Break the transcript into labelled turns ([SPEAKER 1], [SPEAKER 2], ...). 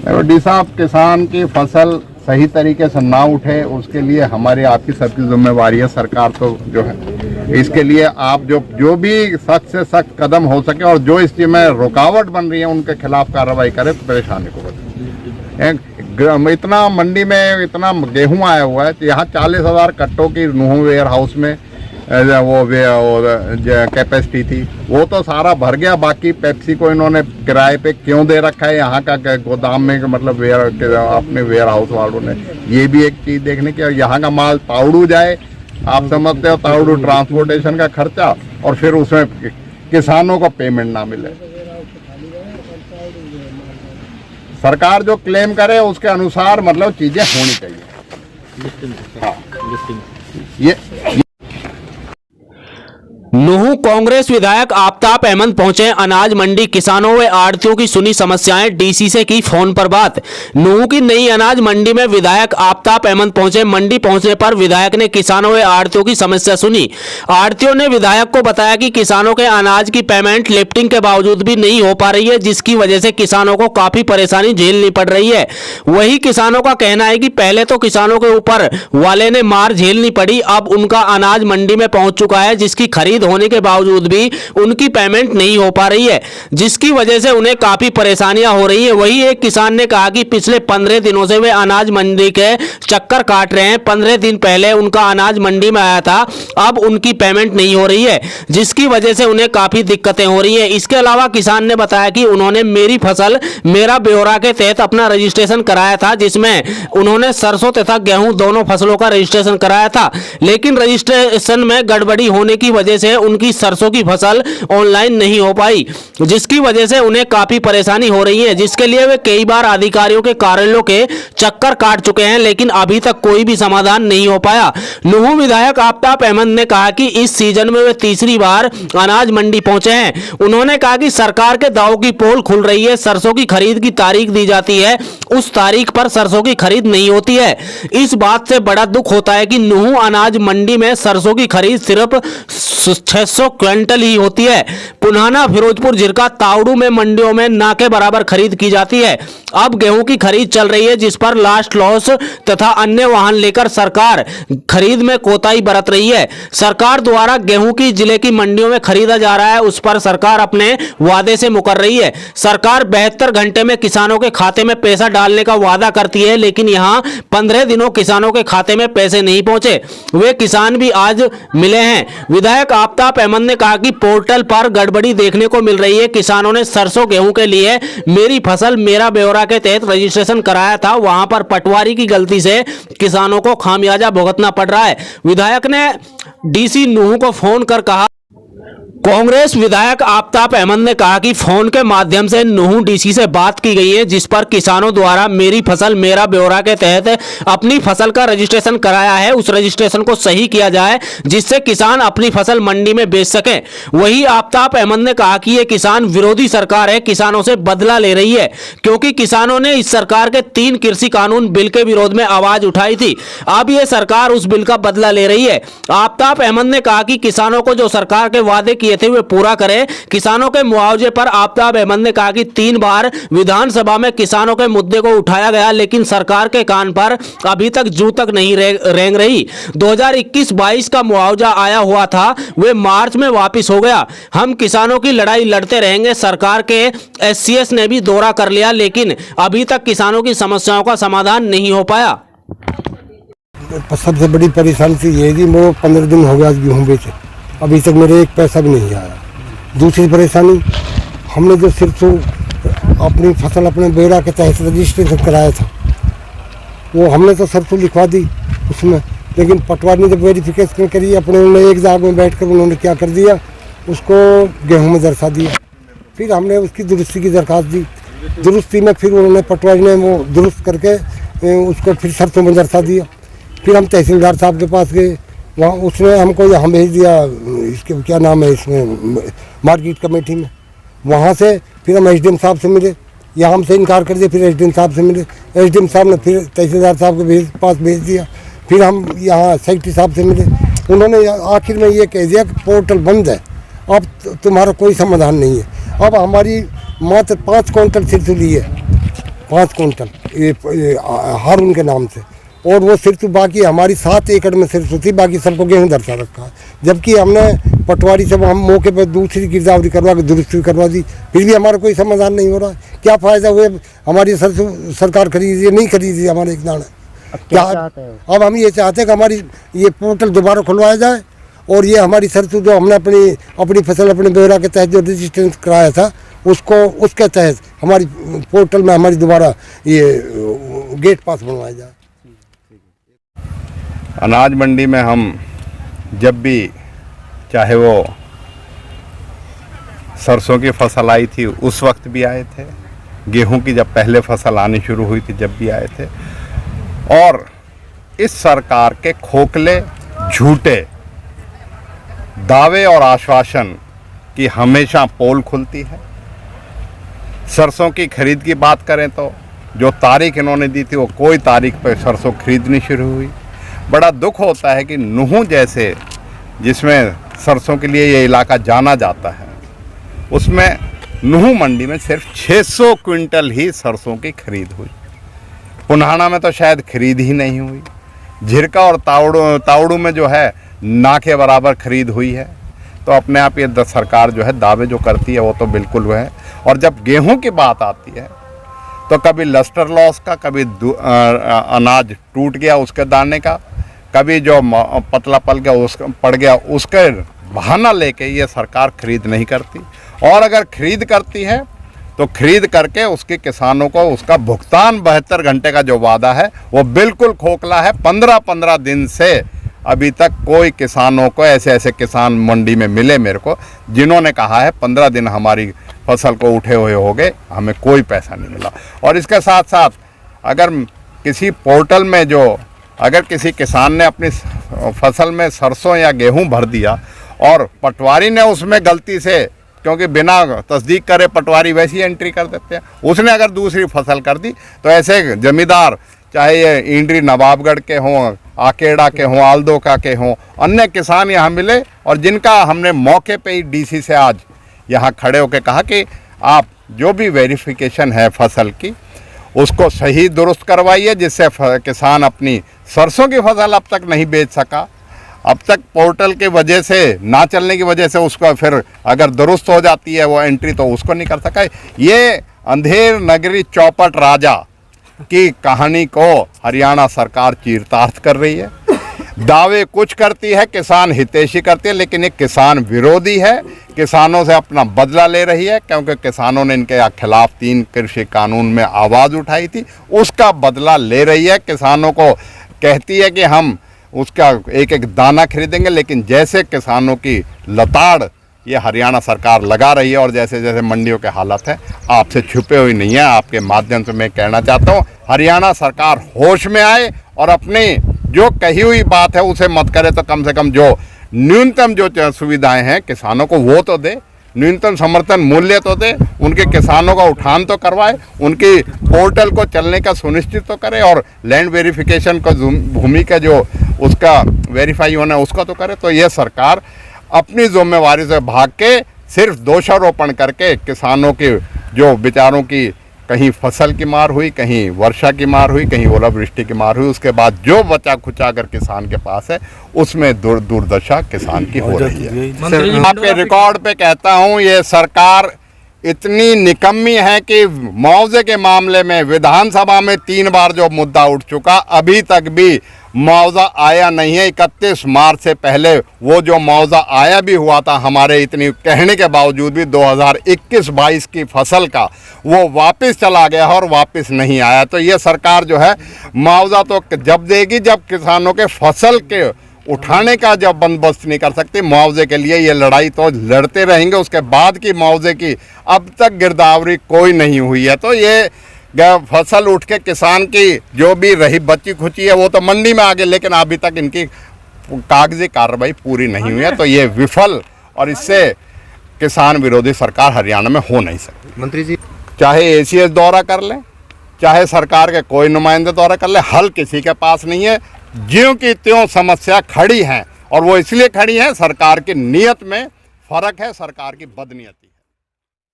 [SPEAKER 1] D साहब, किसान की फसल सही तरीके से ना उठे उसके लिए हमारी आपकी सबकी जिम्मेवारी है। सरकार तो जो है इसके लिए आप जो भी सख्त से सख्त कदम हो सके और जो इस चीज में रुकावट बन रही है उनके खिलाफ कार्रवाई करे, परेशानी को बचे। इतना मंडी में इतना गेहूं आया हुआ है, यहाँ 40,000 कट्टों की नुहू वेयर हाउस में वो कैपेसिटी थी, वो तो सारा भर गया। बाकी पेप्सी को इन्होंने किराए पे क्यों दे रखा है यहाँ का गोदाम में, मतलब अपने वेयर हाउस वालों ने, ये भी एक चीज़ देखने की। यहाँ का माल ताउड़ू जाए, आप समझते हो, ताउड़ू ट्रांसपोर्टेशन का खर्चा, और फिर उसमें किसानों को पेमेंट ना मिले। सरकार जो क्लेम करे उसके अनुसार मतलब चीजें होनी चाहिए। हाँ, ये
[SPEAKER 2] नुहू कांग्रेस विधायक आफताब अहमद पहुंचे अनाज मंडी, किसानों व आड़तियों की सुनी समस्याएं, डीसी से की फोन पर बात। नुहू की नई अनाज मंडी में विधायक आफताब अहमद पहुंचे। मंडी पहुंचने पर विधायक ने किसानों व आड़तियों की समस्या सुनी। आड़तियों ने विधायक को बताया कि किसानों के अनाज की पेमेंट लिफ्टिंग के बावजूद भी नहीं हो पा रही है, जिसकी वजह से किसानों को काफी परेशानी झेलनी पड़ रही है। वही किसानों का कहना है कि पहले तो किसानों के ऊपर वाले ने मार झेलनी पड़ी, अब उनका अनाज मंडी में पहुंच चुका है, जिसकी खरीद होने के बावजूद भी उनकी पेमेंट नहीं हो पा रही है, जिसकी वजह से उन्हें काफी परेशानियां हो रही है। वही एक किसान ने कहा कि पिछले 15 दिनों से वे अनाज मंडी के चक्कर काट रहे हैं। 15 दिन पहले उनका अनाज मंडी में आया था, अब उनकी पेमेंट नहीं हो रही है, जिसकी वजह से उन्हें काफी दिक्कतें हो रही है। इसके अलावा किसान ने बताया कि उन्होंने मेरी फसल मेरा ब्यौरा के तहत अपना रजिस्ट्रेशन कराया था, जिसमें उन्होंने सरसों तथा गेहूं दोनों फसलों का रजिस्ट्रेशन कराया था, लेकिन रजिस्ट्रेशन में गड़बड़ी होने की वजह से उनकी सरसों की फसल ऑनलाइन नहीं हो पाई, जिसकी वजह से उन्हें काफी परेशानी हो रही है, जिसके लिए वे कई बार अधिकारियों के कार्यालयों के चक्कर काट चुके हैं, लेकिन अभी तक कोई भी समाधान नहीं हो पाया। नुहू विधायक आफताब अहमद ने कहा कि इस सीजन में वे तीसरी बार अनाज मंडी पहुंचे हैं। उन्होंने कहा कि सरकार के दावों की पोल खुल रही है, सरसों की खरीद की तारीख दी जाती है, उस तारीख पर सरसों की खरीद नहीं होती है। इस बात से बड़ा दुख होता है कि नुहू अनाज मंडी में सरसों की खरीद सिर्फ 600 क्विंटल ही होती है। पुनाना, फिरोजपुर, झिरका, ताउड़ू में मंडियों में ना के बराबर खरीद की जाती है। अब गेहूं की खरीद चल रही है, जिस पर लास्ट लॉस तथा अन्य वाहन लेकर सरकार खरीद में कोताही बरत रही है। सरकार द्वारा गेहूं की जिले की मंडियों में खरीदा जा रहा है, उस पर सरकार अपने वादे से मुकर रही है। सरकार 72 घंटे में किसानों के खाते में पैसा डालने का वादा करती है, लेकिन यहां 15 दिनों किसानों के खाते में पैसे नहीं पहुंचे। वे किसान भी आज मिले हैं। विधायक आफताब अहमद ने कहा कि पोर्टल पर गड़बड़ी देखने को मिल रही है। किसानों ने सरसों गेहूं के लिए मेरी फसल मेरा ब्यौरा के तहत रजिस्ट्रेशन कराया था, वहां पर पटवारी की गलती से किसानों को खामियाजा भुगतना पड़ रहा है। विधायक ने डीसी नुहू को फोन कर कहा। कांग्रेस विधायक आफताब अहमद ने कहा कि फोन के माध्यम से नुहू डीसी से बात की गई है, जिस पर किसानों द्वारा मेरी फसल मेरा ब्यौरा के तहत अपनी फसल का रजिस्ट्रेशन कराया है, उस रजिस्ट्रेशन को सही किया जाए, जिससे किसान अपनी फसल मंडी में बेच सके। वही आफताब अहमद ने कहा कि यह किसान विरोधी सरकार है, किसानों से बदला ले रही है, क्योंकि किसानों ने इस सरकार के 3 कृषि कानून बिल के विरोध में आवाज उठाई थी। अब यह सरकार उस बिल का बदला ले रही है। आफताब अहमद ने कहा कि किसानों को जो सरकार के वादे किए थे वे पूरा करें। किसानों के मुआवजे पर आफताब अहमद ने कहा कि 3 बार विधानसभा में किसानों के मुद्दे को उठाया गया, लेकिन सरकार के कान पर अभी तक जू तक नहीं रेंग रही। 2021-22 का मुआवजा आया हुआ था, वे मार्च में वापस हो गया। हम किसानों की लड़ाई लड़ते रहेंगे। सरकार के एससीएस ने भी दौरा कर लिया, लेकिन अभी तक किसानों की समस्याओं का समाधान नहीं हो पाया।
[SPEAKER 3] सबसे बड़ी परेशानी थी ये कि वो 15 दिन हो गया गेहूँ बेचे, अभी तक मेरे एक पैसा भी नहीं आया। दूसरी परेशानी, हमने जो सिर्फ अपनी फसल अपने बेड़ा के तहत रजिस्ट्रेशन कराया था, वो हमने तो सरसों लिखवा दी उसमें, लेकिन पटवारी ने जब वेरिफिकेशन करी अपने, उन्होंने एक जगह में बैठकर उन्होंने क्या कर दिया, उसको गेहूँ में दर्शा दिया। फिर हमने उसकी दुरुस्ती की दरख्वास्त दी, दुरुस्ती में फिर उन्होंने पटवारी ने वो दुरुस्त करके उसको फिर सरसों में दर्शा दिया। फिर हम तहसीलदार साहब के पास गए, वहाँ उसने हमको यहाँ भेज दिया, इसके क्या नाम है इसमें मार्केट कमेटी में। वहाँ से फिर हम एसडीएम साहब से मिले, यहाँ हमसे इनकार कर दिया, फिर एसडीएम साहब से मिले, एसडीएम साहब ने फिर तहसीलदार साहब के पास भेज दिया। फिर हम यहाँ सेक्रेटरी साहब से मिले, उन्होंने आखिर में ये कह दिया कि पोर्टल बंद है, अब तुम्हारा कोई समाधान नहीं है। अब हमारी मात्र 5 क्विंटल सिरसों ली है, 5 कुंटल ये हर उनके नाम से, और वो सिर्फ बाकी हमारी 7 एकड़ में सिर्फ थी, बाकी सबको गेहूं दर्शा रखा है। जबकि हमने पटवारी से हम मौके पर दूसरी गिरदावरी करवा के दुरुस्ती करवा दी, फिर भी हमारा कोई समाधान नहीं हो रहा है। क्या फ़ायदा हुए हमारी सरकार खरीदी नहीं खरीदी हमारे एक दाना। क्या अब हम ये चाहते हैं कि हमारी ये पोर्टल दोबारा खुलवाया जाए, और ये हमारी सरसों जो हमने अपनी फसल अपने ब्यौरा के तहत जो रजिस्ट्रेशन कराया था उसके तहत हमारी पोर्टल में हमारी दोबारा ये गेट पास बनवाया जाए।
[SPEAKER 1] अनाज मंडी में हम जब भी, चाहे वो सरसों की फसल आई थी उस वक्त भी आए थे, गेहूं की जब पहले फसल आनी शुरू हुई थी जब भी आए थे, और इस सरकार के खोखले झूठे दावे और आश्वासन की हमेशा पोल खुलती है। सरसों की खरीद की बात करें तो जो तारीख इन्होंने दी थी वो कोई तारीख पर सरसों खरीदनी शुरू हुई। बड़ा दुख होता है कि नूह जैसे जिसमें सरसों के लिए ये इलाका जाना जाता है, उसमें नूह मंडी में सिर्फ 600 क्विंटल ही सरसों की खरीद हुई। पुन्हाना में तो शायद खरीद ही नहीं हुई। झिरका और तावड़ू में जो है ना के बराबर खरीद हुई है। तो अपने आप ये सरकार जो है दावे जो करती है वो तो बिल्कुल वो है। और जब गेहूं की बात आती है तो कभी लस्टर लॉस का, कभी अनाज टूट गया उसके दाने का, कभी जो पतला पड़ गया उसके बहाना लेके ये सरकार खरीद नहीं करती। और अगर खरीद करती है तो खरीद करके उसके किसानों को उसका भुगतान 72 घंटे का जो वादा है वो बिल्कुल खोखला है। 15-15 दिन से अभी तक कोई किसानों को ऐसे किसान मंडी में मिले मेरे को जिन्होंने कहा है 15 दिन हमारी फसल को उठे हुए हो गए, हमें कोई पैसा नहीं मिला। और इसके साथ साथ अगर किसी पोर्टल में अगर किसी किसान ने अपनी फसल में सरसों या गेहूं भर दिया और पटवारी ने उसमें गलती से, क्योंकि बिना तस्दीक करे पटवारी वैसी एंट्री कर देते हैं, उसने अगर दूसरी फसल कर दी तो ऐसे जमींदार, चाहे ये इंड्री नवाबगढ़ के हों, आकेड़ा के हों, आल्दोका के हों, अन्य किसान यहाँ मिले और जिनका हमने मौके पे ही डीसी से आज यहाँ खड़े होकर कहा कि आप जो भी वेरिफिकेशन है फसल की उसको सही दुरुस्त करवाइए, जिससे किसान अपनी सरसों की फसल अब तक नहीं बेच सका। अब तक पोर्टल की वजह से, ना चलने की वजह से उसको फिर अगर दुरुस्त हो जाती है वो एंट्री तो उसको नहीं कर सका। ये अंधेर नगरी चौपट राजा की कहानी को हरियाणा सरकार चरितार्थ कर रही है। दावे कुछ करती है, किसान हितैषी करती है, लेकिन ये किसान विरोधी है। किसानों से अपना बदला ले रही है, क्योंकि किसानों ने इनके खिलाफ 3 कृषि कानून में आवाज़ उठाई थी, उसका बदला ले रही है। किसानों को कहती है कि हम उसका एक एक दाना खरीदेंगे, लेकिन जैसे किसानों की लताड़ ये हरियाणा सरकार लगा रही है और जैसे जैसे मंडियों के हालत है आपसे छुपे हुई नहीं है। आपके माध्यम से मैं कहना चाहता हूँ हरियाणा सरकार होश में आए और अपनी जो कही हुई बात है उसे मत करे, तो कम से कम जो न्यूनतम जो सुविधाएं हैं किसानों को वो तो दे, न्यूनतम समर्थन मूल्य तो दे, उनके किसानों का उठान तो करवाए, उनकी पोर्टल को चलने का सुनिश्चित तो करे और लैंड वेरिफिकेशन का भूमि का जो उसका वेरीफाई होना है उसका तो करे। तो ये सरकार अपनी जिम्मेवारी से भाग के सिर्फ दोषारोपण करके किसानों के जो बेचारों की कहीं फसल की मार हुई, कहीं वर्षा की मार हुई, कहीं ओलावृष्टि की मार हुई, उसके बाद जो बचा खुचा अगर किसान के पास है उसमें दुर्दशा किसान की हो रही है। आपके रिकॉर्ड पे कहता हूँ ये सरकार इतनी निकम्मी है कि मुआवजे के मामले में विधानसभा में 3 बार जो मुद्दा उठ चुका, अभी तक भी मुआवजा आया नहीं है। 31 मार्च से पहले वो जो मुआवजा आया भी हुआ था हमारे इतनी कहने के बावजूद भी 2021-22 की फसल का, वो वापस चला गया और वापस नहीं आया। तो ये सरकार जो है मुआवजा तो जब देगी जब किसानों के फसल के उठाने का जब बंदोबस्त नहीं कर सकती। मुआवजे के लिए ये लड़ाई तो लड़ते रहेंगे, उसके बाद की मुआवजे की अब तक गिरदावरी कोई नहीं हुई है। तो ये फसल उठ के किसान की जो भी रही बची खुची है वो तो मंडी में आ गई, लेकिन अभी तक इनकी कागजी कार्रवाई पूरी नहीं हुई है। तो ये विफल और इससे किसान विरोधी सरकार हरियाणा में हो नहीं सकती।
[SPEAKER 4] मंत्री जी,
[SPEAKER 1] चाहे एसीएस दौरा कर लें, चाहे सरकार के कोई नुमाइंदे दौरा कर ले, हल किसी के पास नहीं है। ज्यों की त्यों समस्या खड़ी हैं और वो इसलिए खड़ी है सरकार की नीयत में फर्क है, सरकार की बदनीयती।